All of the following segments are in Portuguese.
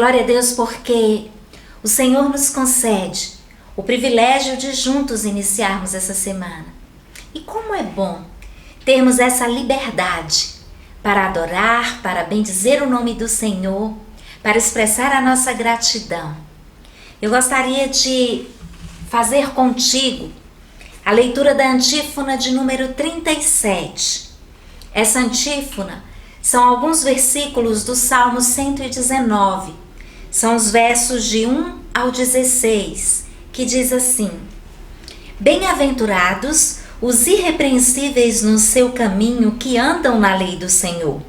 Glória a Deus, porque o Senhor nos concede o privilégio de juntos iniciarmos essa semana. E como é bom termos essa liberdade para adorar, para bendizer o nome do Senhor, para expressar a nossa gratidão. Eu gostaria de fazer contigo a leitura da antífona de número 37. Essa antífona são alguns versículos do Salmo 119. São os versos de 1 ao 16, que diz assim: Bem-aventurados os irrepreensíveis no seu caminho, que andam na lei do Senhor.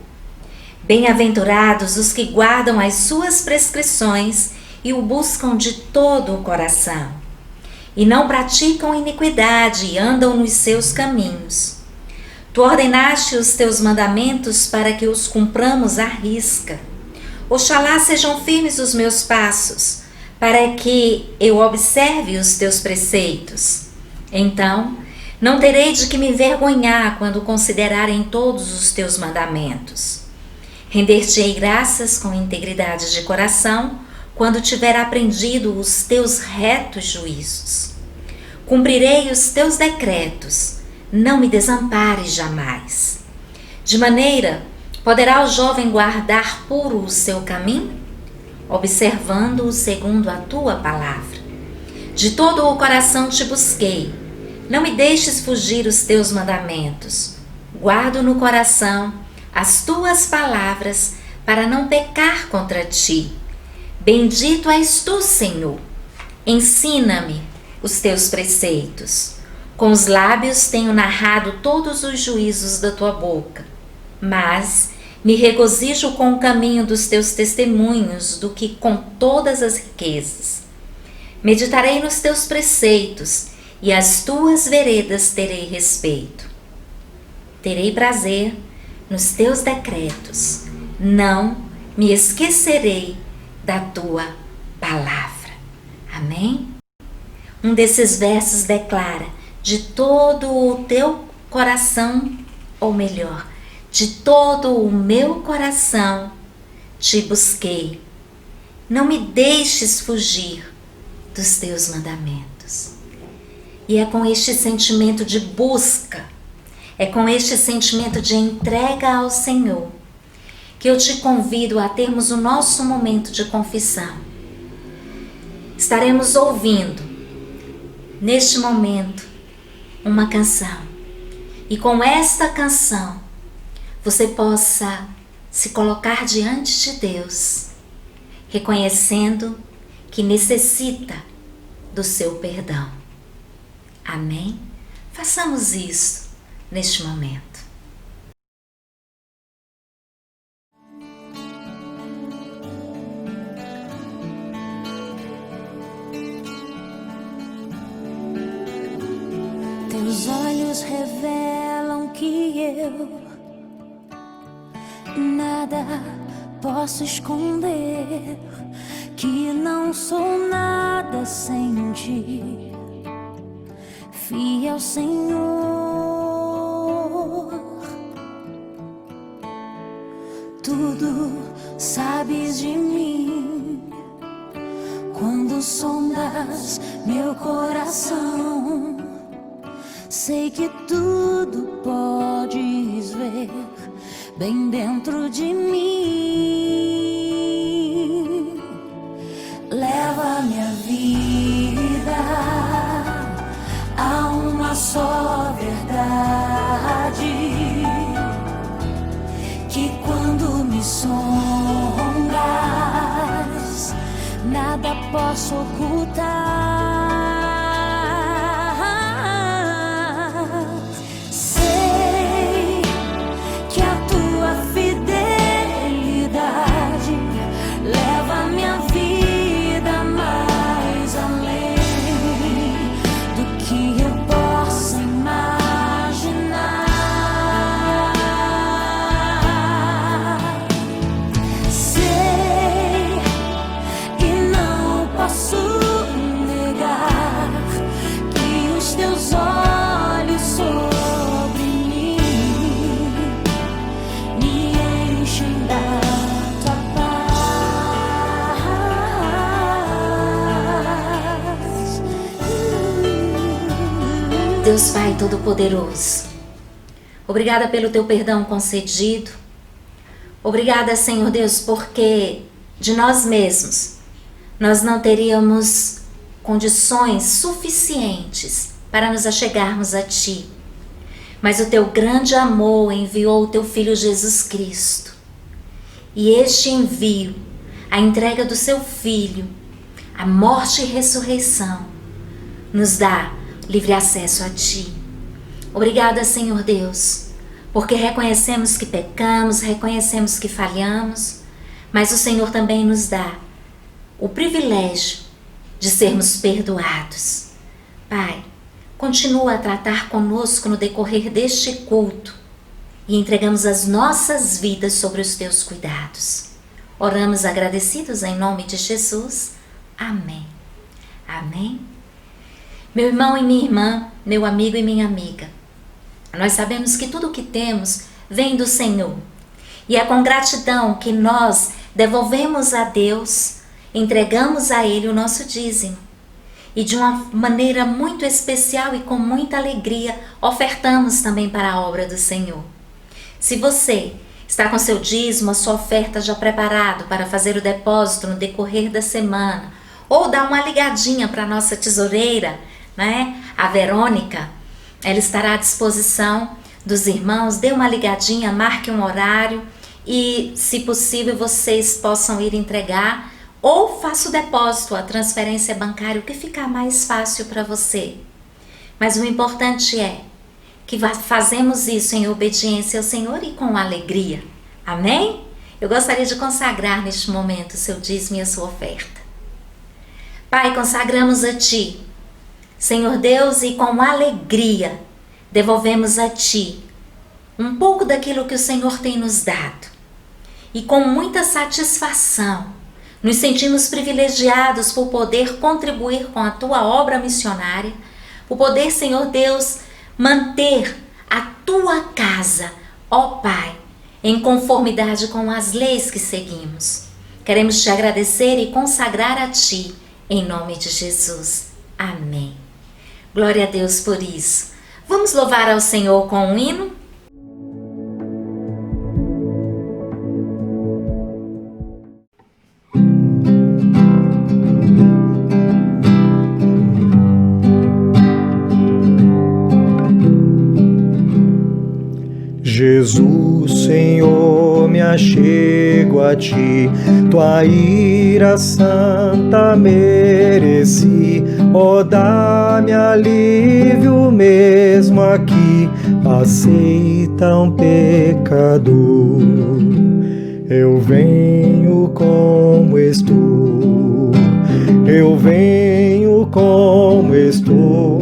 Bem-aventurados os que guardam as suas prescrições e o buscam de todo o coração, e não praticam iniquidade e andam nos seus caminhos. Tu ordenaste os teus mandamentos para que os cumpramos à risca. Oxalá sejam firmes os meus passos, para que eu observe os teus preceitos. Então, não terei de que me envergonhar quando considerarem todos os teus mandamentos. Render-te-ei graças com integridade de coração, quando tiver aprendido os teus retos juízos. Cumprirei os teus decretos, não me desampares jamais. De maneira, poderá o jovem guardar puro o seu caminho? Observando-o segundo a tua palavra. De todo o coração te busquei, não me deixes fugir os teus mandamentos. Guardo no coração as tuas palavras para não pecar contra ti. Bendito és tu, Senhor. Ensina-me os teus preceitos. Com os lábios tenho narrado todos os juízos da tua boca, mas me regozijo com o caminho dos teus testemunhos do que com todas as riquezas. Meditarei nos teus preceitos e às tuas veredas terei respeito. Terei prazer nos teus decretos, não me esquecerei da tua palavra. Amém? Um desses versos declara: de todo o teu coração, ou melhor, de todo o meu coração te busquei. Não me deixes fugir dos teus mandamentos. E é com este sentimento de busca, é com este sentimento de entrega ao Senhor, que eu te convido a termos o nosso momento de confissão. Estaremos ouvindo, neste momento, uma canção. E com esta canção, você possa se colocar diante de Deus, reconhecendo que necessita do seu perdão. Amém? Façamos isso neste momento. Teus olhos revelam que eu nada posso esconder, que não sou nada sem ti, fiel Senhor. Tudo sabes de mim, quando sondas meu coração. Sei que tudo podes ver bem dentro de mim. Leva minha vida a uma só verdade, que quando me sondas, nada posso ocultar. Posso negar Deus Pai Todo-Poderoso, obrigada pelo Teu perdão concedido. Obrigada, Senhor Deus, porque de nós mesmos nós não teríamos condições suficientes para nos achegarmos a Ti. Mas o Teu grande amor enviou o Teu Filho Jesus Cristo. E este envio, a entrega do Seu Filho, a morte e ressurreição, nos dá livre acesso a Ti. Obrigada, Senhor Deus, porque reconhecemos que pecamos, reconhecemos que falhamos, mas o Senhor também nos dá o privilégio de sermos perdoados. Pai, continua a tratar conosco no decorrer deste culto e entregamos as nossas vidas sobre os Teus cuidados. Oramos agradecidos em nome de Jesus. Amém. Amém. Meu irmão e minha irmã, meu amigo e minha amiga, nós sabemos que tudo o que temos vem do Senhor. E é com gratidão que nós devolvemos a Deus, entregamos a Ele o nosso dízimo. E de uma maneira muito especial e com muita alegria, ofertamos também para a obra do Senhor. Se você está com seu dízimo, a sua oferta já preparado para fazer o depósito no decorrer da semana, ou dá uma ligadinha para a nossa tesoureira, né? A Verônica, ela estará à disposição dos irmãos. Dê uma ligadinha, marque um horário e, se possível, vocês possam ir entregar ou faça o depósito, a transferência bancária, o que ficar mais fácil para você. Mas o importante é que fazemos isso em obediência ao Senhor e com alegria. Amém? Eu gostaria de consagrar neste momento o seu dízimo e a sua oferta. Pai, consagramos a Ti, Senhor Deus, e com alegria devolvemos a Ti um pouco daquilo que o Senhor tem nos dado. E com muita satisfação, nos sentimos privilegiados por poder contribuir com a Tua obra missionária, por poder, Senhor Deus, manter a Tua casa, ó Pai, em conformidade com as leis que seguimos. Queremos Te agradecer e consagrar a Ti, em nome de Jesus. Amém. Glória a Deus por isso. Vamos louvar ao Senhor com um hino? Jesus, Senhor, me achego a Ti, Tua ira santa mereci, ó, dá-me alívio mesmo aqui, aceita um pecador. Eu venho como estou, eu venho como estou,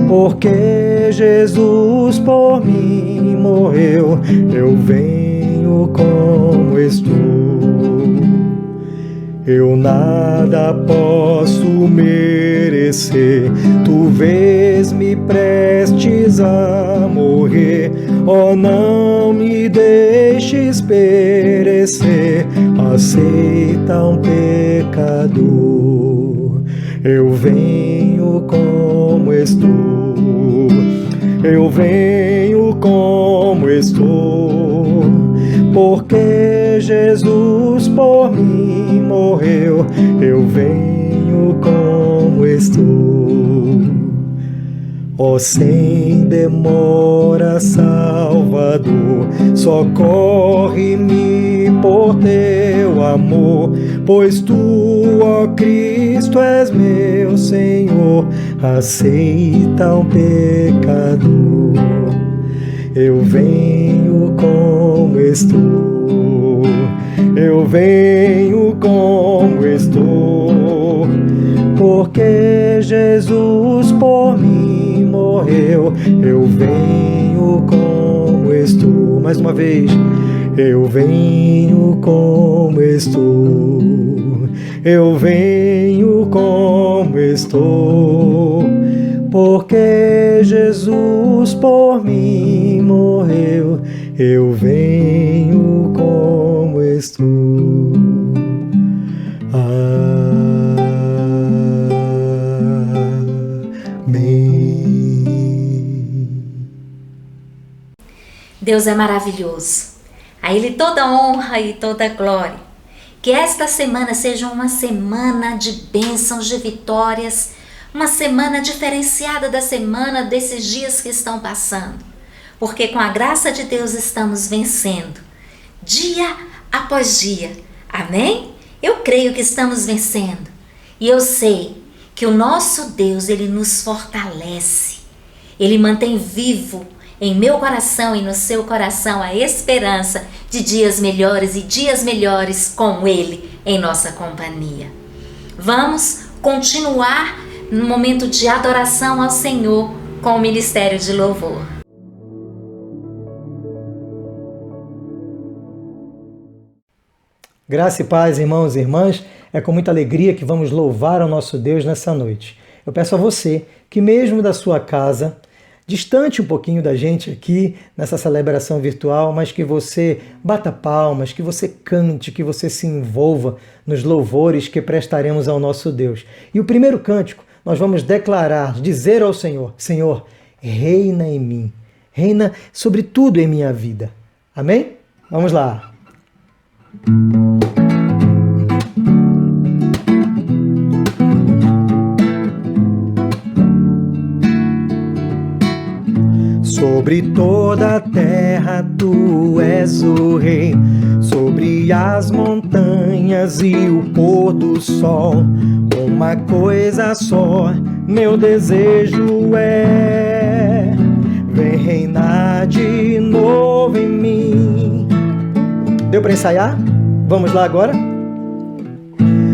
porque Jesus por mim morreu. Eu venho como estou. Eu nada posso merecer, Tu vês-me prestes a morrer. Oh, não me deixes perecer, aceita um pecador. Eu venho como estou, eu venho como estou, porque Jesus por mim morreu. Eu venho como estou. Ó, sem demora, Salvador, socorre-me por Teu amor, pois Tu, ó Cristo, és meu Senhor, aceita um pecador. Eu venho como estou, eu venho como estou, porque Jesus por mim morreu. Eu venho como estou. Mais uma vez. Eu venho como estou, eu venho como estou, porque Jesus por mim morreu. Eu venho como estou. Amém. Deus é maravilhoso. A Ele toda honra e toda glória. Que esta semana seja uma semana de bênçãos, de vitórias, uma semana diferenciada da semana desses dias que estão passando. Porque com a graça de Deus estamos vencendo, dia após dia. Amém? Eu creio que estamos vencendo. E eu sei que o nosso Deus, Ele nos fortalece. Ele mantém vivo em meu coração e no seu coração a esperança de dias melhores e dias melhores com Ele em nossa companhia. Vamos continuar no momento de adoração ao Senhor com o Ministério de Louvor. Graça e paz, irmãos e irmãs, é com muita alegria que vamos louvar ao nosso Deus nessa noite. Eu peço a você que mesmo da sua casa, distante um pouquinho da gente aqui nessa celebração virtual, mas que você bata palmas, que você cante, que você se envolva nos louvores que prestaremos ao nosso Deus. E o primeiro cântico nós vamos declarar, dizer ao Senhor: Senhor, reina em mim, reina sobre tudo em minha vida. Amém? Vamos lá. Sobre toda a terra tu és o rei, sobre as montanhas e o pôr do sol. Uma coisa só, meu desejo é: vem reinar de novo em mim. Deu para ensaiar? Vamos lá agora?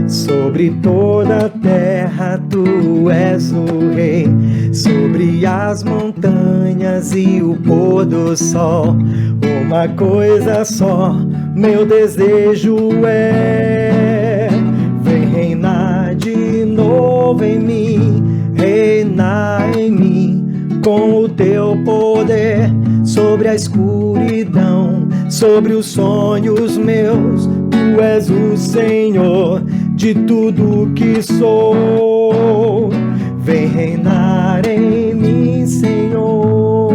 Sobre toda a terra tu és o rei, sobre as montanhas e o pôr do sol. Uma coisa só, meu desejo é: vem reinar de novo em mim, reinar em mim com o teu poder, sobre a escuridão, sobre os sonhos meus. Tu és o Senhor de tudo que sou. Vem reinar em mim, Senhor.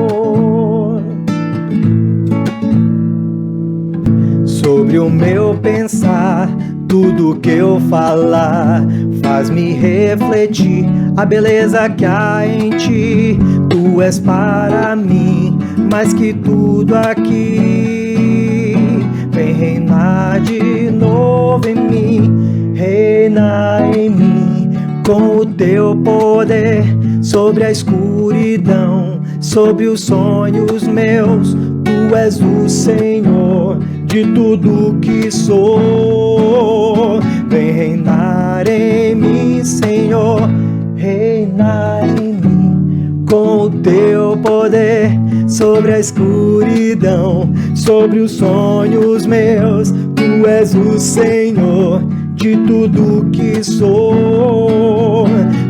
Sobre o meu pensar, tudo que eu falar, faz-me refletir a beleza que há em ti. Tu és para mim mais que tudo aqui. Vem reinar de novo em mim, reinar em mim com o teu poder, sobre a escuridão, sobre os sonhos meus. Tu és o Senhor de tudo que sou. Vem reinar em mim, Senhor, reinar em mim com o teu poder, sobre a escuridão, sobre os sonhos meus. Tu és o Senhor de tudo que sou.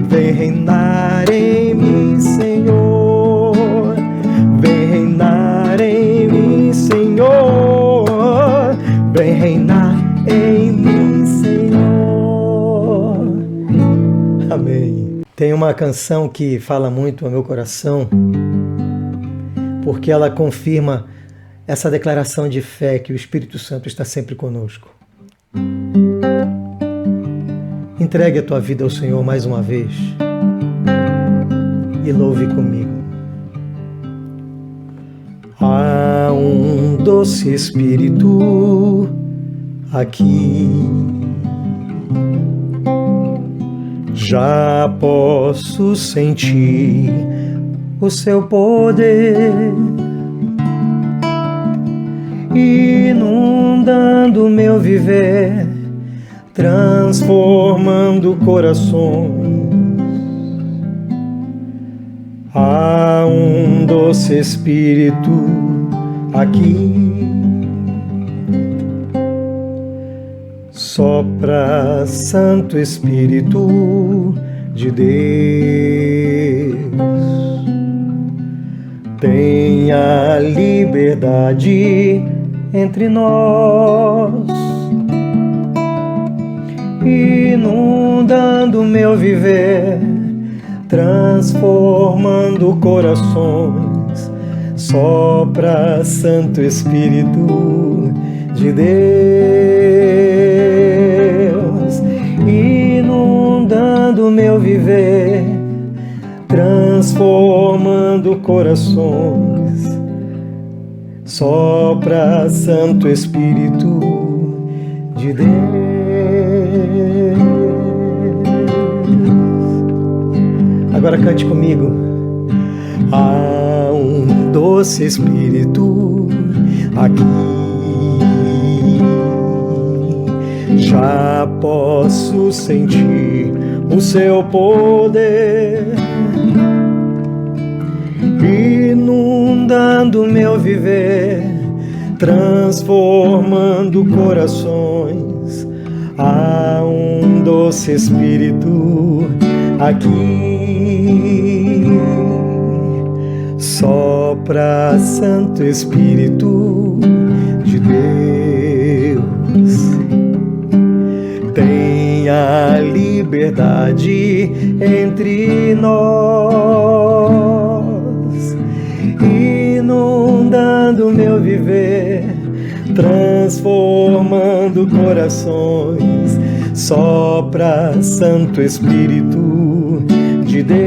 Vem reinar em mim, Senhor. Vem reinar em mim, Senhor. Vem reinar em mim, Senhor. Amém. Tem uma canção que fala muito ao meu coração, porque ela confirma essa declaração de fé que o Espírito Santo está sempre conosco. Entregue a tua vida ao Senhor mais uma vez e louve comigo. Há um doce Espírito aqui, já posso sentir o seu poder inundando meu viver, transformando corações. Há um doce Espírito aqui, sopra, Santo Espírito de Deus. Tenha liberdade entre nós, inundando meu viver, transformando corações. Sopra, Santo Espírito de Deus, inundando meu viver, transformando corações. Sopra, Santo Espírito de Deus. Agora cante comigo. Há um doce Espírito aqui, já posso sentir o seu poder, inundando meu viver, transformando corações. Há um doce Espírito aqui. Sopra, Santo Espírito de Deus. Tenha liberdade entre nós, inundando meu viver, transformando corações. Sopra, Santo Espírito de Deus,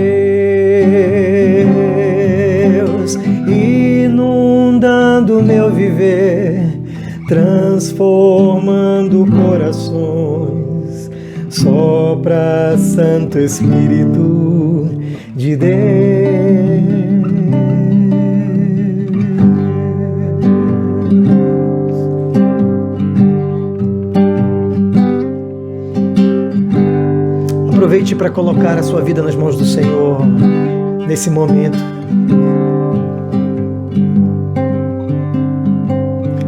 inundando meu viver, transformando corações. Sopra, Santo Espírito de Deus. Aproveite para colocar a sua vida nas mãos do Senhor nesse momento.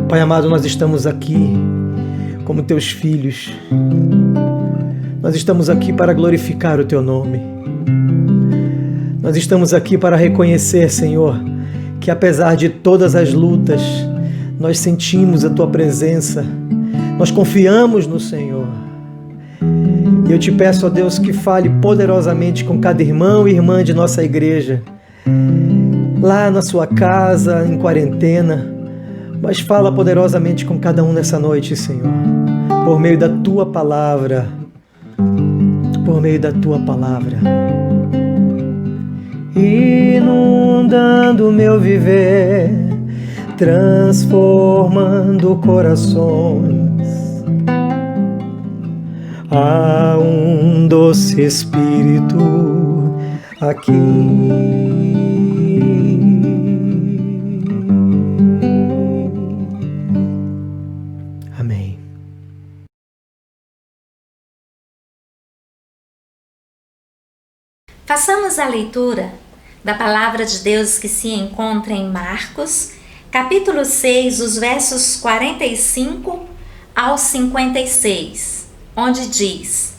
Pai amado, nós estamos aqui como teus filhos. Nós estamos aqui para glorificar o teu nome. Nós estamos aqui para reconhecer, Senhor, que apesar de todas as lutas, nós sentimos a tua presença. Nós confiamos no Senhor. E eu te peço, ó Deus, que fale poderosamente com cada irmão e irmã de nossa igreja, lá na sua casa, em quarentena, mas fala poderosamente com cada um nessa noite, Senhor, por meio da tua palavra, por meio da tua palavra, inundando meu viver, transformando corações. Há um doce Espírito aqui. Amém. Façamos a leitura da palavra de Deus que se encontra em Marcos, capítulo 6, os versos 45 ao 56. Onde diz: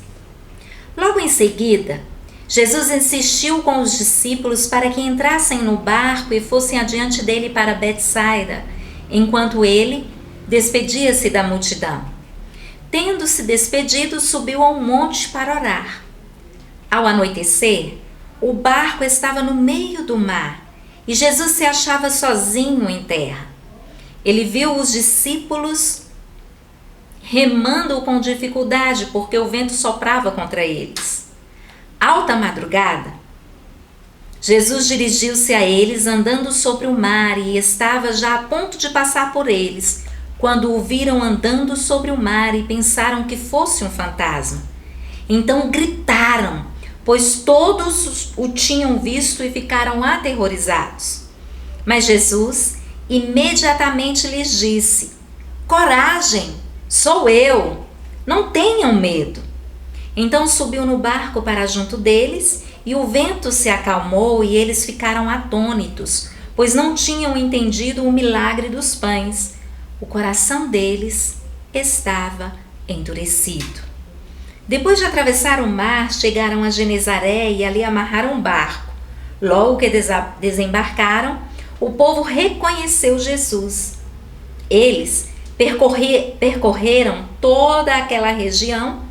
logo em seguida, Jesus insistiu com os discípulos para que entrassem no barco e fossem adiante dele para Betsaida, enquanto ele despedia-se da multidão. Tendo se despedido, subiu ao monte para orar. Ao anoitecer, o barco estava no meio do mar e Jesus se achava sozinho em terra. Ele viu os discípulos remando com dificuldade, porque o vento soprava contra eles. Alta madrugada, Jesus dirigiu-se a eles andando sobre o mar e estava já a ponto de passar por eles, quando o viram andando sobre o mar e pensaram que fosse um fantasma. Então gritaram, pois todos o tinham visto e ficaram aterrorizados. Mas Jesus imediatamente lhes disse: coragem! Sou eu, não tenham medo. Então subiu no barco para junto deles, e o vento se acalmou e eles ficaram atônitos, pois não tinham entendido o milagre dos pães. O coração deles estava endurecido. Depois de atravessar o mar, chegaram a Genezaré e ali amarraram o barco. Logo que desembarcaram, o povo reconheceu Jesus. Eles percorreram toda aquela região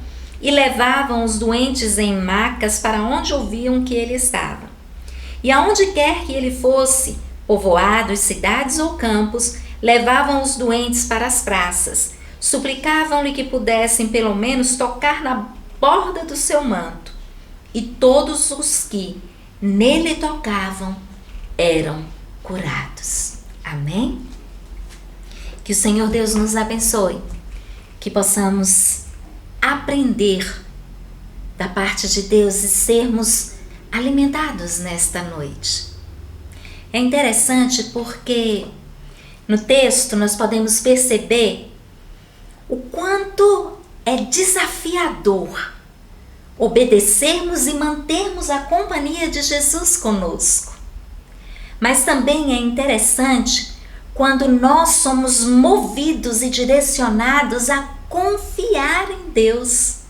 e levavam os doentes em macas para onde ouviam que ele estava. E aonde quer que ele fosse, povoados, cidades ou campos, levavam os doentes para as praças, suplicavam-lhe que pudessem pelo menos tocar na borda do seu manto, e todos os que nele tocavam eram curados. Amém? Que o Senhor Deus nos abençoe, que possamos aprender da parte de Deus e sermos alimentados nesta noite. É interessante porque no texto nós podemos perceber o quanto é desafiador obedecermos e mantermos a companhia de Jesus conosco. Mas também é interessante quando nós somos movidos e direcionados a confiar em Deus.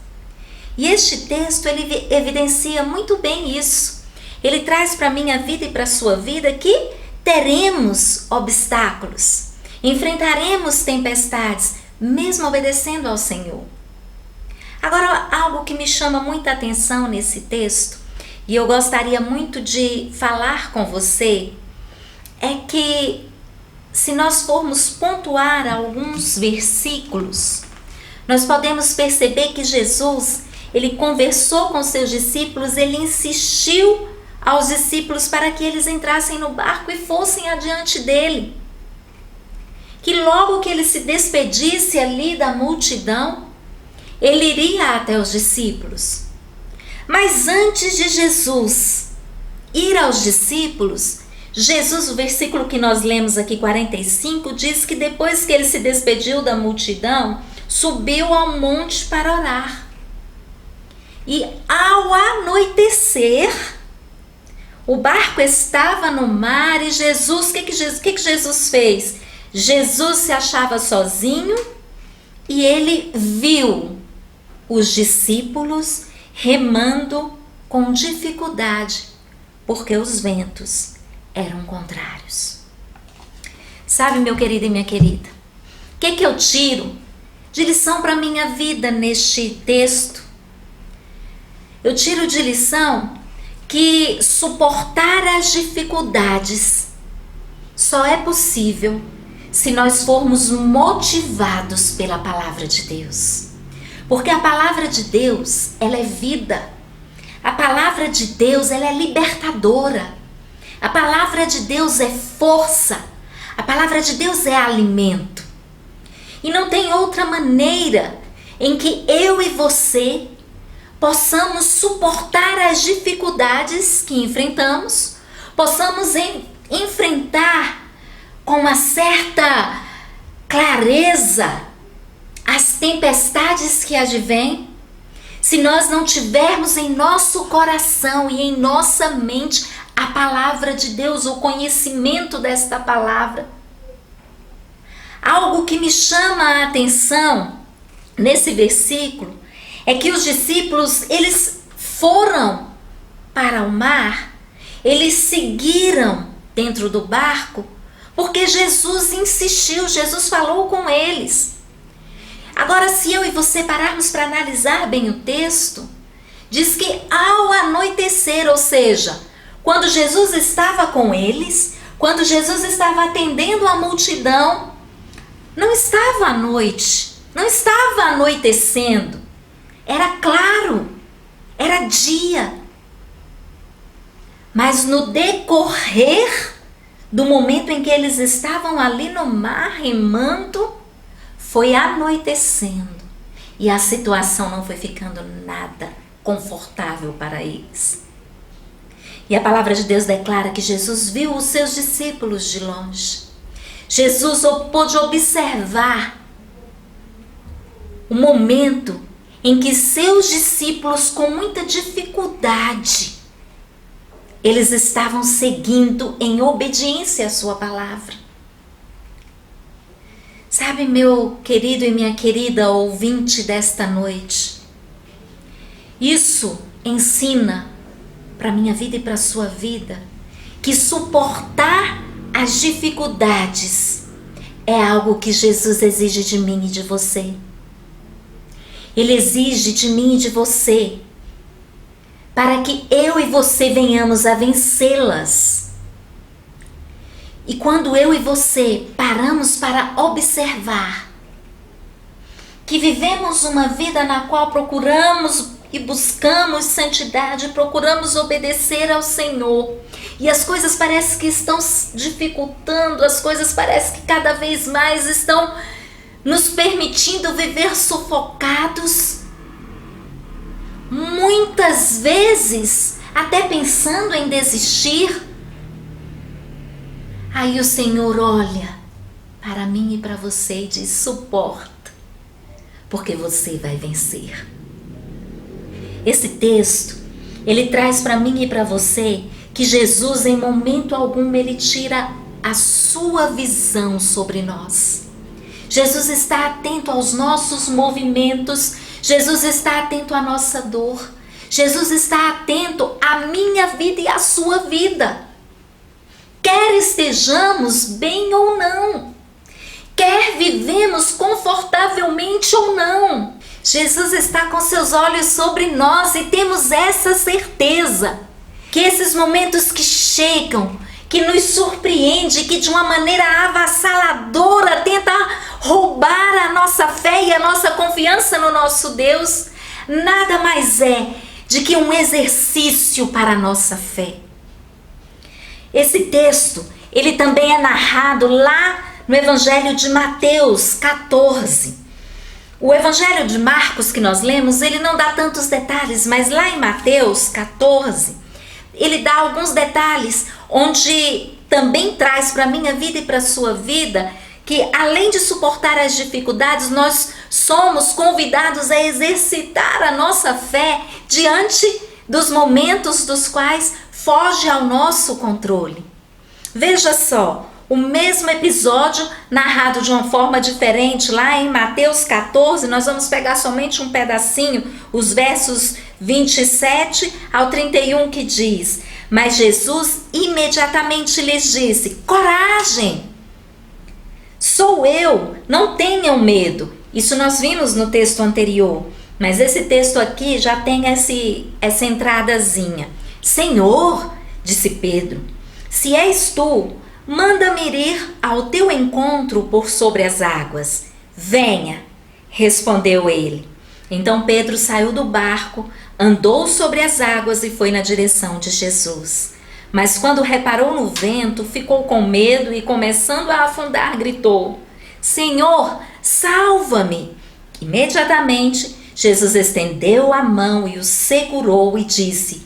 E este texto, ele evidencia muito bem isso. Ele traz para a minha vida e para a sua vida que teremos obstáculos, enfrentaremos tempestades, mesmo obedecendo ao Senhor. Agora, algo que me chama muita atenção nesse texto, e eu gostaria muito de falar com você, é que se nós formos pontuar alguns versículos, nós podemos perceber que Jesus, ele conversou com seus discípulos, ele insistiu aos discípulos para que eles entrassem no barco e fossem adiante dele. Que logo que ele se despedisse ali da multidão, ele iria até os discípulos. Mas antes de Jesus ir aos discípulos, Jesus, o versículo que nós lemos aqui, 45, diz que depois que ele se despediu da multidão, subiu ao monte para orar. E ao anoitecer, o barco estava no mar e Jesus, o que Jesus fez? Jesus se achava sozinho e ele viu os discípulos remando com dificuldade, porque os ventos eram contrários. Sabe, meu querido e minha querida, o que eu tiro de lição para a minha vida neste texto? Eu tiro de lição que suportar as dificuldades só é possível se nós formos motivados pela palavra de Deus. Porque a palavra de Deus, ela é vida. A palavra de Deus, ela é libertadora. A palavra de Deus é força. A palavra de Deus é alimento. E não tem outra maneira em que eu e você possamos suportar as dificuldades que enfrentamos, possamos enfrentar com uma certa clareza as tempestades que advêm, se nós não tivermos em nosso coração e em nossa mente a palavra de Deus, o conhecimento desta palavra. Algo que me chama a atenção nesse versículo é que os discípulos, eles foram para o mar, eles seguiram dentro do barco, porque Jesus insistiu, Jesus falou com eles. Agora, se eu e você pararmos para analisar bem o texto, diz que ao anoitecer, ou seja, quando Jesus estava com eles, quando Jesus estava atendendo a multidão, não estava à noite, não estava anoitecendo, era claro, era dia. Mas no decorrer do momento em que eles estavam ali no mar remando, foi anoitecendo e a situação não foi ficando nada confortável para eles. E a palavra de Deus declara que Jesus viu os seus discípulos de longe. Jesus pôde observar o momento em que seus discípulos, com muita dificuldade, eles estavam seguindo em obediência à sua palavra. Sabe, meu querido e minha querida ouvinte desta noite, isso ensina para a minha vida e para a sua vida que suportar as dificuldades é algo que Jesus exige de mim e de você. Ele exige de mim e de você para que eu e você venhamos a vencê-las. E quando eu e você paramos para observar que vivemos uma vida na qual procuramos e buscamos santidade, procuramos obedecer ao Senhor, e as coisas parecem que estão dificultando, as coisas parecem que cada vez mais estão nos permitindo viver sufocados, muitas vezes até pensando em desistir. Aí o Senhor olha para mim e para você e diz: suporta, porque você vai vencer. Esse texto, ele traz para mim e para você que Jesus, em momento algum, ele tira a sua visão sobre nós. Jesus está atento aos nossos movimentos, Jesus está atento à nossa dor, Jesus está atento à minha vida e à sua vida. Quer estejamos bem ou não, quer vivemos confortavelmente ou não, Jesus está com seus olhos sobre nós e temos essa certeza que esses momentos que chegam, que nos surpreende, que de uma maneira avassaladora tenta roubar a nossa fé e a nossa confiança no nosso Deus, nada mais é de que um exercício para a nossa fé. Esse texto, ele também é narrado lá no Evangelho de Mateus 14. O Evangelho de Marcos que nós lemos, ele não dá tantos detalhes, mas lá em Mateus 14, ele dá alguns detalhes, onde também traz para a minha vida e para a sua vida, que além de suportar as dificuldades, nós somos convidados a exercitar a nossa fé diante dos momentos dos quais foge ao nosso controle. Veja só, o mesmo episódio narrado de uma forma diferente lá em Mateus 14, nós vamos pegar somente um pedacinho, os versos 27 ao 31, que diz: mas Jesus imediatamente lhes disse: coragem, sou eu, não tenham medo. Isso nós vimos no texto anterior, mas esse texto aqui já tem essa entradazinha. Senhor, disse Pedro, se és tu, manda-me ir ao teu encontro por sobre as águas. Venha, respondeu ele. Então Pedro saiu do barco, andou sobre as águas e foi na direção de Jesus. Mas quando reparou no vento, ficou com medo e, começando a afundar, gritou: Senhor, salva-me! Imediatamente, Jesus estendeu a mão e o segurou e disse: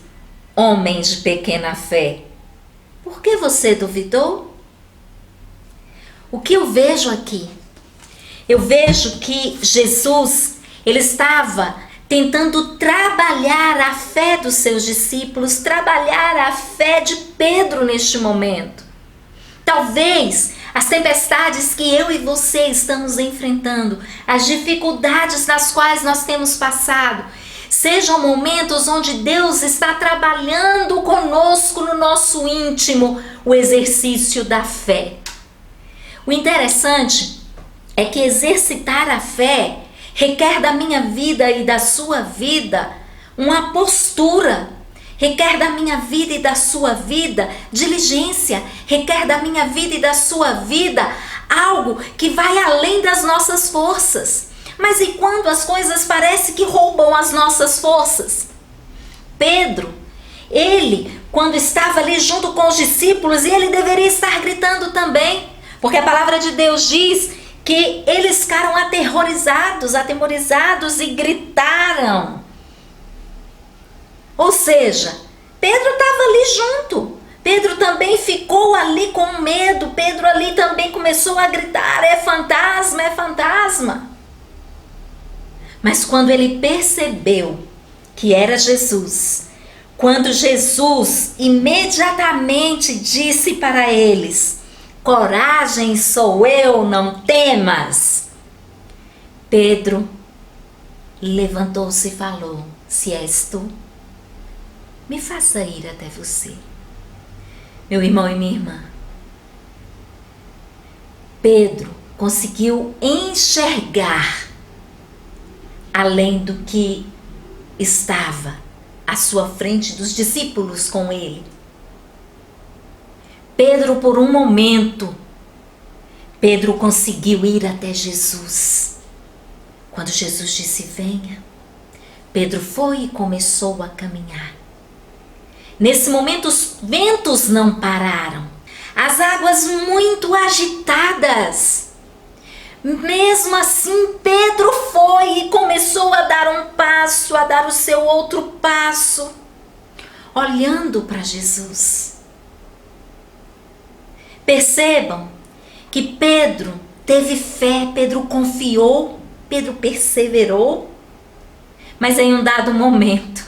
Homem de pequena fé, por que você duvidou? O que eu vejo aqui? Eu vejo que Jesus, ele estava tentando trabalhar a fé dos seus discípulos, trabalhar a fé de Pedro neste momento. Talvez as tempestades que eu e você estamos enfrentando, as dificuldades nas quais nós temos passado, sejam momentos onde Deus está trabalhando conosco no nosso íntimo o exercício da fé. O interessante é que exercitar a fé requer da minha vida e da sua vida uma postura, requer da minha vida e da sua vida diligência, requer da minha vida e da sua vida algo que vai além das nossas forças. Mas e quando as coisas parecem que roubam as nossas forças? Pedro, ele, quando estava ali junto com os discípulos, e ele deveria estar gritando também, porque a palavra de Deus diz que eles ficaram atemorizados e gritaram. Ou seja, Pedro estava ali junto. Pedro também ficou ali com medo. Pedro ali também começou a gritar: é fantasma, é fantasma. Mas quando ele percebeu que era Jesus, quando Jesus imediatamente disse para eles: coragem, sou eu, não temas, Pedro levantou-se e falou: se és tu, me faça ir até você. Meu irmão e minha irmã, Pedro conseguiu enxergar além do que estava à sua frente dos discípulos com ele. Pedro, por um momento, Pedro conseguiu ir até Jesus. Quando Jesus disse: venha, Pedro foi e começou a caminhar. Nesse momento, os ventos não pararam, as águas muito agitadas. Mesmo assim, Pedro foi e começou a dar um passo, a dar o seu outro passo, olhando para Jesus. Percebam que Pedro teve fé, Pedro confiou, Pedro perseverou, mas em um dado momento,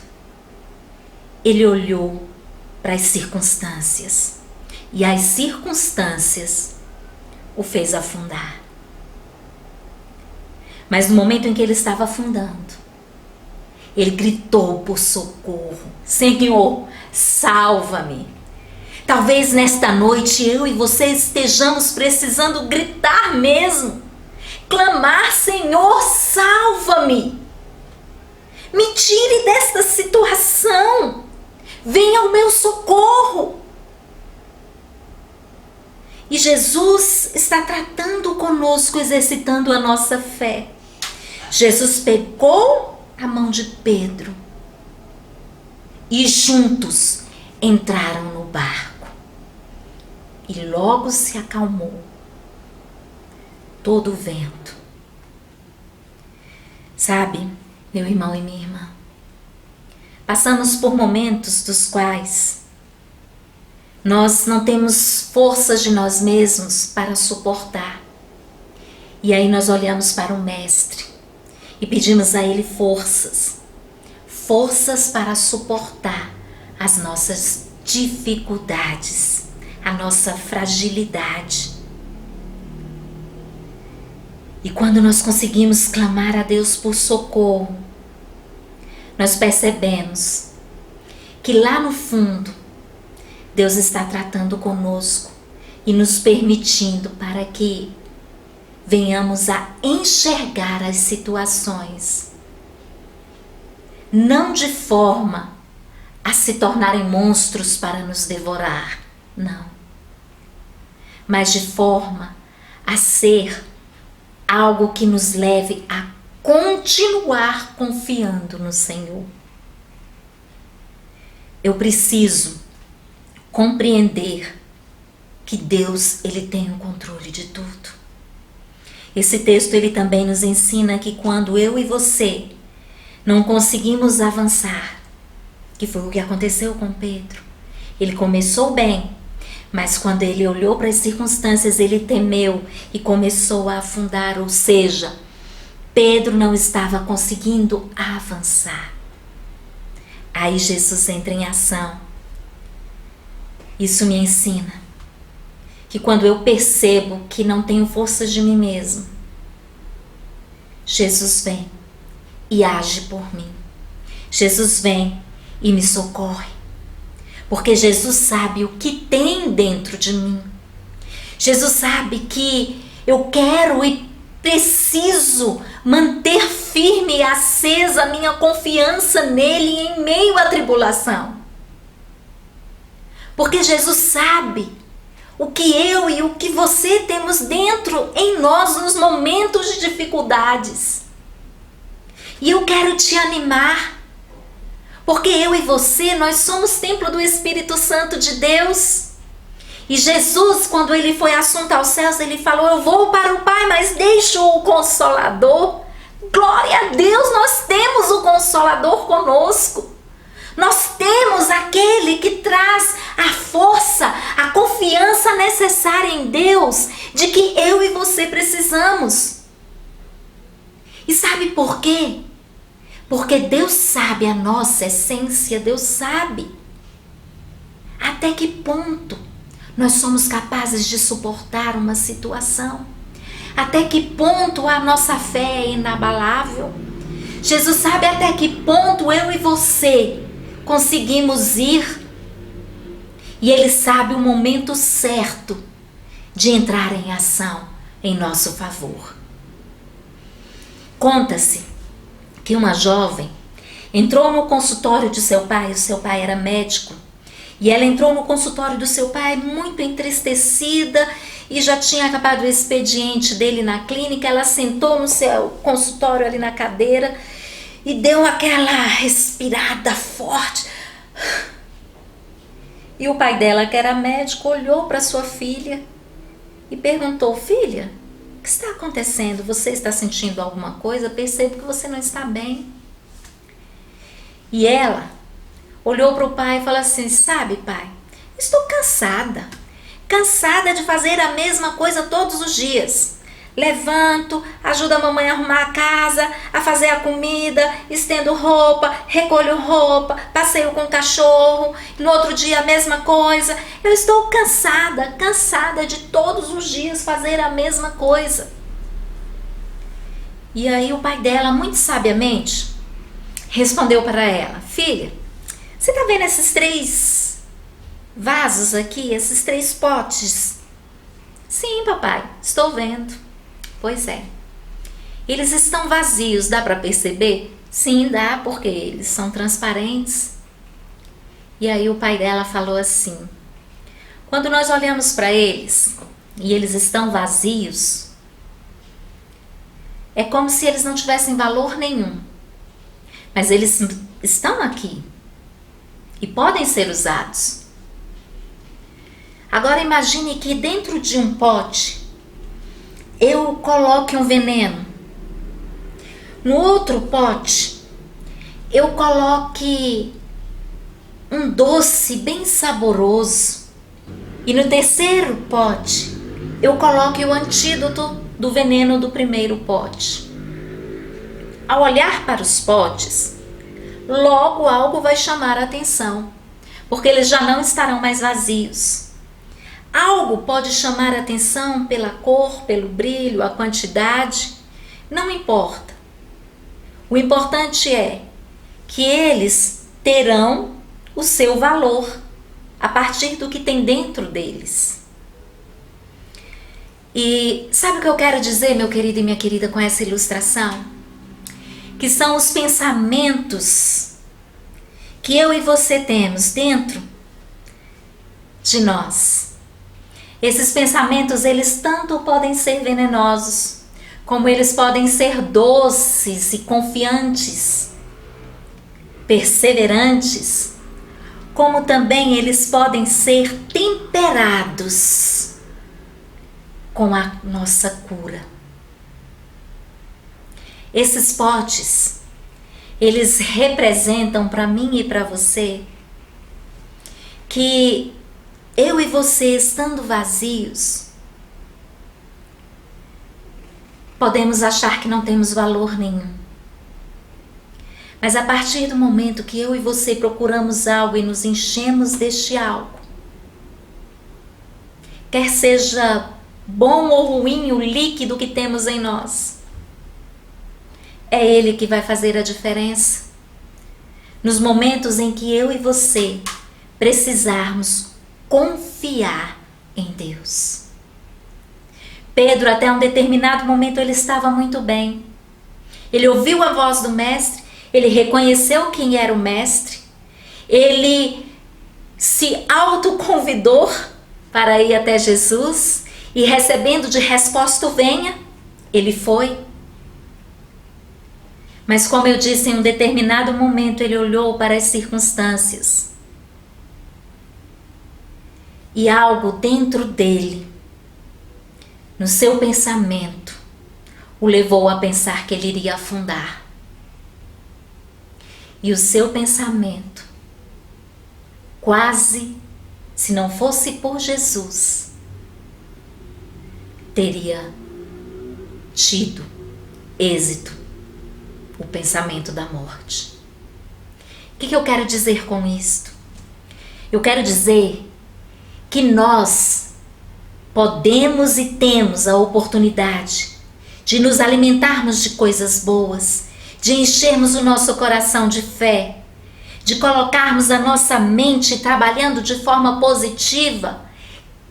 ele olhou para as circunstâncias e as circunstâncias o fez afundar. Mas no momento em que ele estava afundando, ele gritou por socorro: Senhor, salva-me. Talvez nesta noite eu e você estejamos precisando gritar mesmo, clamar: Senhor, salva-me. Me tire desta situação. Venha ao meu socorro. E Jesus está tratando conosco, exercitando a nossa fé. Jesus pegou a mão de Pedro e juntos entraram no barco. E logo se acalmou todo o vento. Sabe, meu irmão e minha irmã, passamos por momentos dos quais nós não temos forças de nós mesmos para suportar. E aí nós olhamos para o Mestre e pedimos a Ele forças para suportar as nossas dificuldades, a nossa fragilidade. E quando nós conseguimos clamar a Deus por socorro, nós percebemos que lá no fundo, Deus está tratando conosco e nos permitindo para que venhamos a enxergar as situações, não de forma a se tornarem monstros para nos devorar, não, mas de forma a ser algo que nos leve a continuar confiando no Senhor. Eu preciso compreender que Deus, Ele tem o controle de tudo. Esse texto, ele também nos ensina que quando eu e você não conseguimos avançar, que foi o que aconteceu com Pedro, ele começou bem, mas quando ele olhou para as circunstâncias, ele temeu e começou a afundar, ou seja, Pedro não estava conseguindo avançar. Aí Jesus entra em ação. Isso me ensina que quando eu percebo que não tenho forças de mim mesmo, Jesus vem e age por mim. Jesus vem e me socorre. Porque Jesus sabe o que tem dentro de mim. Jesus sabe que eu quero e preciso manter firme e acesa a minha confiança nele em meio à tribulação. Porque Jesus sabe o que eu e o que você temos dentro em nós nos momentos de dificuldades. E eu quero te animar. Porque eu e você, nós somos templo do Espírito Santo de Deus. E Jesus, quando ele foi assunto aos céus, ele falou: eu vou para o Pai, mas deixo o Consolador. Glória a Deus, nós temos o Consolador conosco. Nós temos aquele que traz a força, a confiança necessária em Deus, de que eu e você precisamos. E sabe por quê? Porque Deus sabe a nossa essência, Deus sabe até que ponto nós somos capazes de suportar uma situação, até que ponto a nossa fé é inabalável. Jesus sabe até que ponto eu e você conseguimos ir, e Ele sabe o momento certo de entrar em ação em nosso favor. Conta-se que uma jovem entrou no consultório de seu pai, o seu pai era médico, E ela entrou no consultório do seu pai muito entristecida e já tinha acabado o expediente dele na clínica. Ela sentou no seu consultório ali na cadeira e deu aquela respirada forte. E o pai dela, que era médico, olhou para sua filha e perguntou: filha, o que está acontecendo? Você está sentindo alguma coisa? Percebo que você não está bem. E ela olhou para o pai e falou assim: sabe, pai, estou cansada de fazer a mesma coisa todos os dias. Levanto, ajudo a mamãe a arrumar a casa, a fazer a comida, estendo roupa, recolho roupa, passeio com o cachorro, no outro dia a mesma coisa. Eu estou cansada de todos os dias fazer a mesma coisa. E aí o pai dela, muito sabiamente, respondeu para ela: filha, você está vendo esses 3 vasos aqui, esses 3 potes? Sim, papai, estou vendo. Pois é. Eles estão vazios, dá para perceber? Sim, dá, porque eles são transparentes. E aí o pai dela falou assim: quando nós olhamos para eles e eles estão vazios, é como se eles não tivessem valor nenhum. Mas eles estão aqui e podem ser usados. Agora imagine que dentro de um pote eu coloque um veneno. No outro pote eu coloque um doce bem saboroso. E no terceiro pote eu coloque o antídoto do veneno do primeiro pote. Ao olhar para os potes, logo algo vai chamar a atenção, porque eles já não estarão mais vazios. Algo pode chamar a atenção pela cor, pelo brilho, a quantidade, não importa. O importante é que eles terão o seu valor a partir do que tem dentro deles. E sabe o que eu quero dizer, meu querido e minha querida, com essa ilustração? Que são os pensamentos que eu e você temos dentro de nós. Esses pensamentos, eles tanto podem ser venenosos, como eles podem ser doces e confiantes, perseverantes, como também eles podem ser temperados com a nossa cura. Esses potes, eles representam para mim e para você que eu e você, estando vazios, podemos achar que não temos valor nenhum. Mas a partir do momento que eu e você procuramos algo e nos enchemos deste algo, quer seja bom ou ruim o líquido que temos em nós, é ele que vai fazer a diferença. Nos momentos em que eu e você precisarmos confiar em Deus. Pedro, até um determinado momento, ele estava muito bem. Ele ouviu a voz do mestre, ele reconheceu quem era o mestre, ele se autoconvidou para ir até Jesus e, recebendo de resposta o venha, ele foi. Mas, como eu disse, em um determinado momento ele olhou para as circunstâncias e algo dentro dele, no seu pensamento, o levou a pensar que ele iria afundar. E o seu pensamento, quase, se não fosse por Jesus, teria tido êxito, o pensamento da morte. O que eu quero dizer com isto? Eu quero dizer que nós podemos e temos a oportunidade de nos alimentarmos de coisas boas, de enchermos o nosso coração de fé, de colocarmos a nossa mente trabalhando de forma positiva,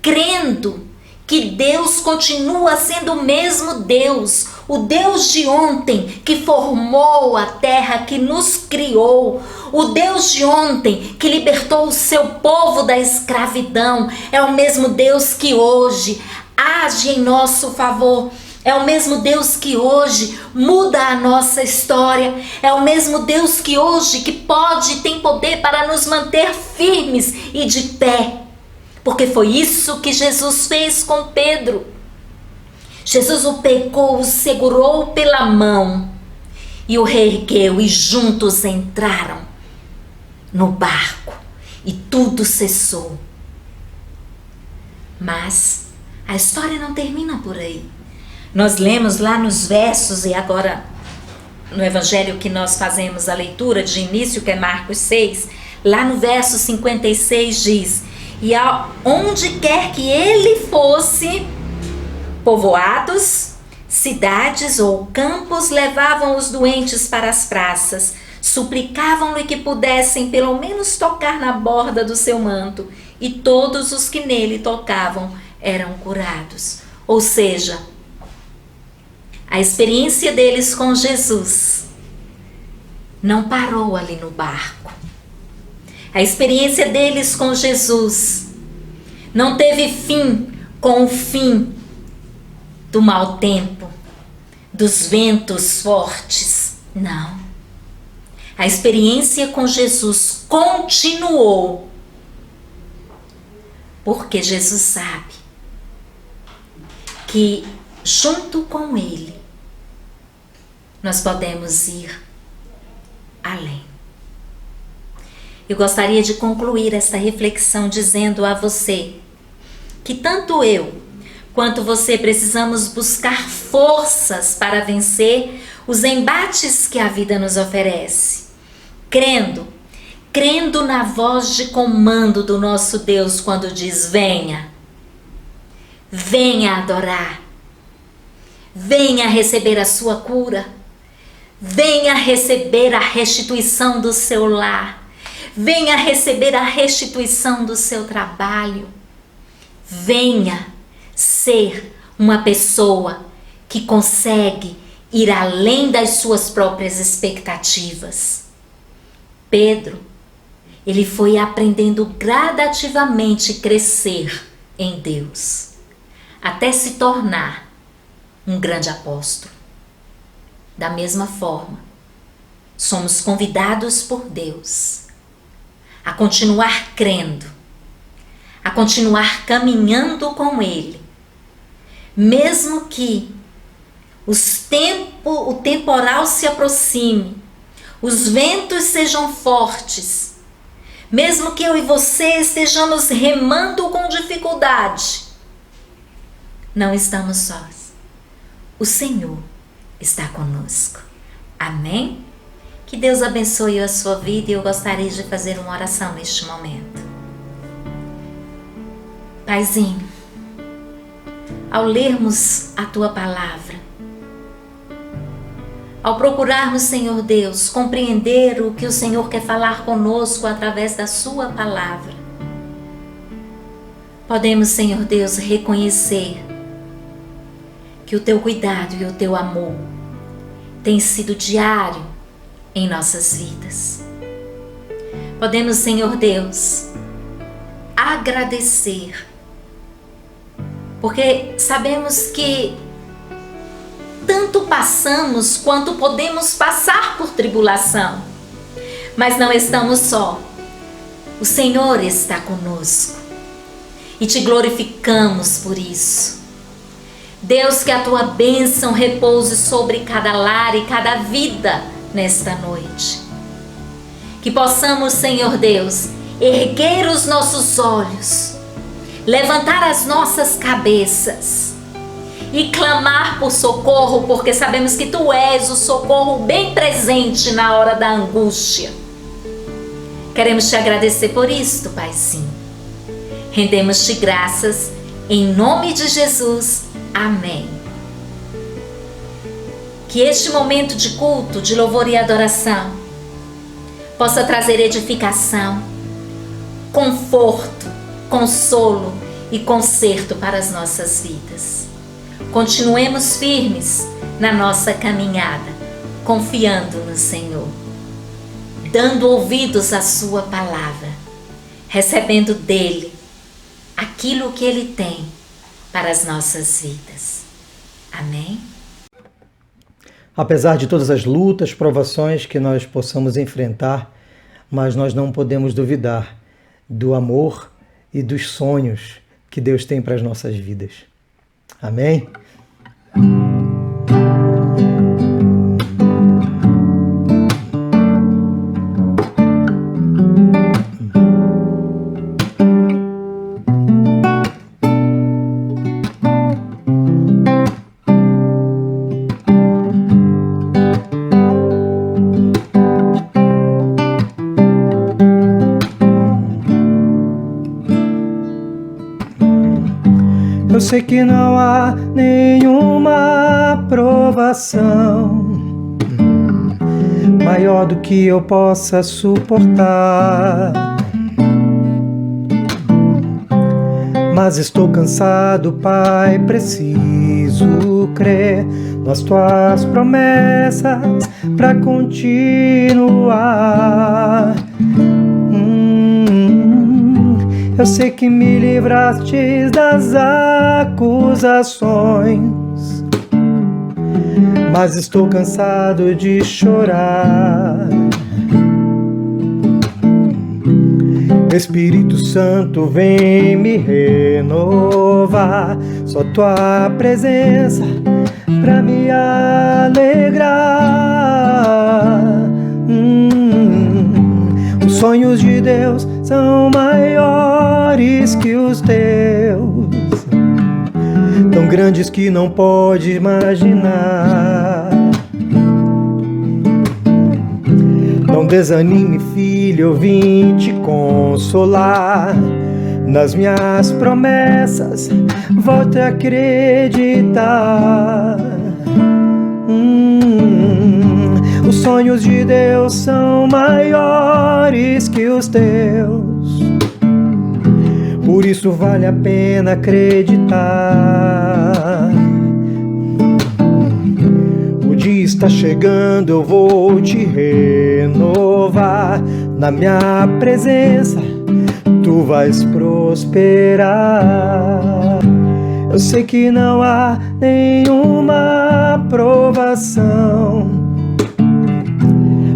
crendo que Deus continua sendo o mesmo Deus, o Deus de ontem que formou a terra, que nos criou, o Deus de ontem que libertou o seu povo da escravidão, é o mesmo Deus que hoje age em nosso favor. É o mesmo Deus que hoje muda a nossa história. É o mesmo Deus que hoje que pode e tem poder para nos manter firmes e de pé. Porque foi isso que Jesus fez com Pedro. Jesus o pegou, o segurou pela mão e o reergueu, e juntos entraram no barco e tudo cessou. Mas a história não termina por aí. Nós lemos lá nos versos, e agora no evangelho que nós fazemos a leitura de início, que é Marcos 6, lá no verso 56 diz: e aonde quer que ele fosse, povoados, cidades ou campos, levavam os doentes para as praças, suplicavam-lhe que pudessem pelo menos tocar na borda do seu manto, e todos os que nele tocavam eram curados. Ou seja, a experiência deles com Jesus não parou ali no barco. A experiência deles com Jesus não teve fim com o fim do mau tempo, dos ventos fortes. Não. A experiência com Jesus continuou, porque Jesus sabe que junto com Ele nós podemos ir além. Eu gostaria de concluir esta reflexão dizendo a você que tanto eu quanto você precisamos buscar forças para vencer os embates que a vida nos oferece, crendo na voz de comando do nosso Deus quando diz: venha adorar, venha receber a sua cura, venha receber a restituição do seu lar, venha receber a restituição do seu trabalho, venha ser uma pessoa que consegue ir além das suas próprias expectativas. Pedro, ele foi aprendendo gradativamente crescer em Deus, até se tornar um grande apóstolo. Da mesma forma, somos convidados por Deus a continuar crendo, a continuar caminhando com Ele, mesmo que o temporal se aproxime, os ventos sejam fortes, mesmo que eu e você estejamos remando com dificuldade, não estamos sós. O Senhor está conosco. Amém? Que Deus abençoe a sua vida, e eu gostaria de fazer uma oração neste momento. Paizinho, ao lermos a Tua palavra, ao procurarmos, Senhor Deus, compreender o que o Senhor quer falar conosco através da Sua palavra, podemos, Senhor Deus, reconhecer que o Teu cuidado e o Teu amor tem sido diário em nossas vidas. Podemos, Senhor Deus, agradecer, porque sabemos que tanto passamos quanto podemos passar por tribulação, mas não estamos só. O Senhor está conosco e Te glorificamos por isso. Deus, que a Tua bênção repouse sobre cada lar e cada vida nesta noite. Que possamos, Senhor Deus, erguer os nossos olhos, levantar as nossas cabeças e clamar por socorro, porque sabemos que Tu és o socorro bem presente na hora da angústia. Queremos Te agradecer por isto, Paizinho. Rendemos-Te graças em nome de Jesus. Amém. Que este momento de culto, de louvor e adoração possa trazer edificação, conforto, consolo e conserto para as nossas vidas. Continuemos firmes na nossa caminhada, confiando no Senhor, dando ouvidos à sua palavra, recebendo dele aquilo que ele tem para as nossas vidas. Amém? Apesar de todas as lutas, provações que nós possamos enfrentar, mas nós não podemos duvidar do amor e dos sonhos que Deus tem para as nossas vidas. Amém? Eu sei que não há nenhuma provação maior do que eu possa suportar. Mas estou cansado, Pai, preciso crer nas tuas promessas para continuar. Eu sei que me livraste das acusações, mas estou cansado de chorar. Espírito Santo, vem me renovar, só tua presença pra me alegrar. Os sonhos de Deus são maiores que os teus, tão grandes que não pode imaginar. Não desanime, filho, eu vim te consolar. Nas minhas promessas, volte a acreditar. Os sonhos de Deus são maiores que os teus, por isso vale a pena acreditar. O dia está chegando, eu vou te renovar. Na minha presença, tu vais prosperar. Eu sei que não há nenhuma provação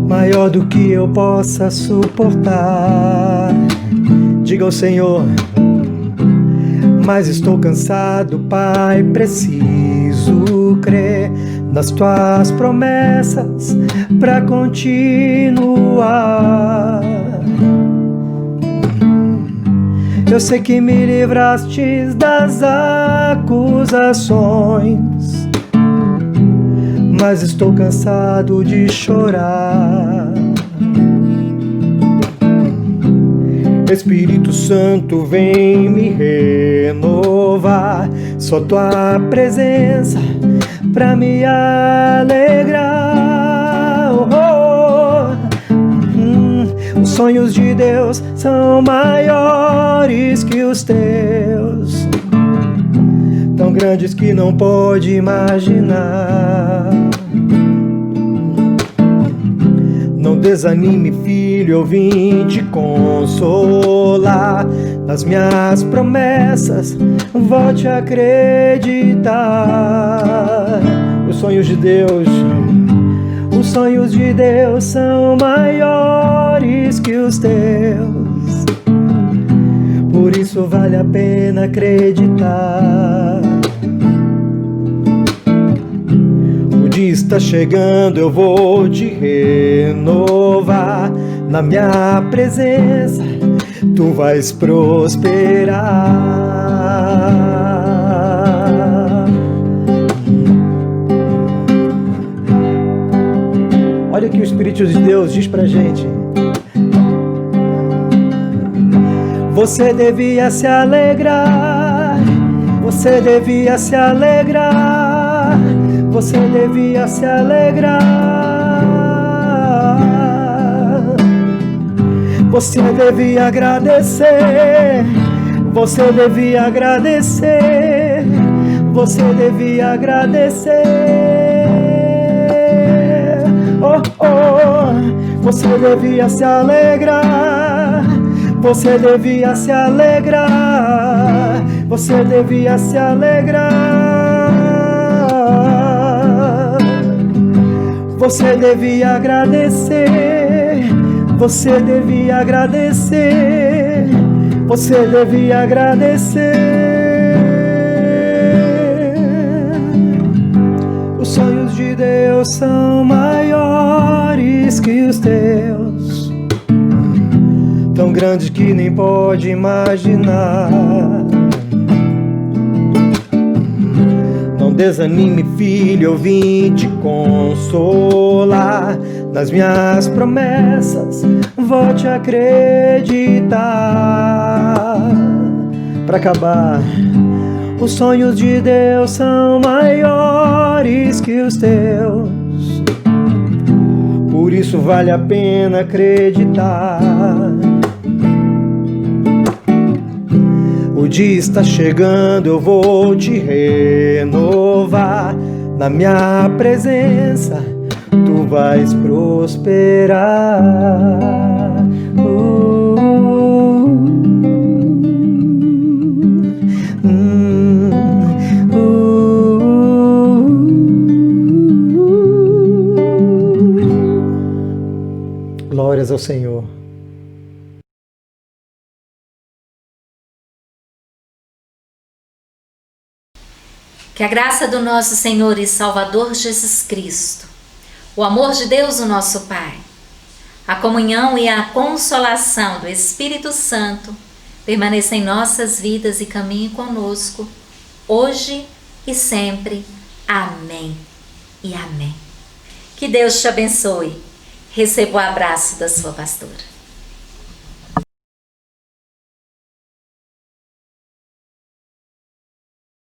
maior do que eu possa suportar. Diga ao Senhor: mas estou cansado, Pai, preciso crer nas tuas promessas para continuar. Eu sei que me livraste das acusações, mas estou cansado de chorar. Espírito Santo, vem me renovar, só tua presença pra me alegrar. Os sonhos de Deus são maiores que os teus, tão grandes que não pode imaginar. Não desanime, filho, eu vim te consolar. Nas minhas promessas, volte a acreditar. Os sonhos de Deus são maiores que os teus, por isso vale a pena acreditar. O dia está chegando, eu vou te renovar. Na minha presença, tu vais prosperar. Olha o que o Espírito de Deus diz pra gente. Você devia se alegrar, você devia se alegrar, você devia se alegrar. Você devia agradecer, Você devia agradecer, você devia agradecer. Oh, oh, você devia se alegrar, você devia se alegrar, você devia se alegrar. Você devia agradecer, você devia agradecer, você devia agradecer. Os sonhos de Deus são maiores que os teus, tão grandes que nem pode imaginar. Não desanime, filho, eu vim te consolar. Nas minhas promessas, volte a acreditar. Pra acabar, os sonhos de Deus são maiores que os teus, por isso vale a pena acreditar. O dia está chegando, eu vou te renovar. Na minha presença tu vais prosperar. Glórias ao Senhor. Que a graça do nosso Senhor e Salvador Jesus Cristo, o amor de Deus, o nosso Pai, a comunhão e a consolação do Espírito Santo permaneça em nossas vidas e caminhe conosco, hoje e sempre. Amém e amém. Que Deus te abençoe. Receba o abraço da sua pastora.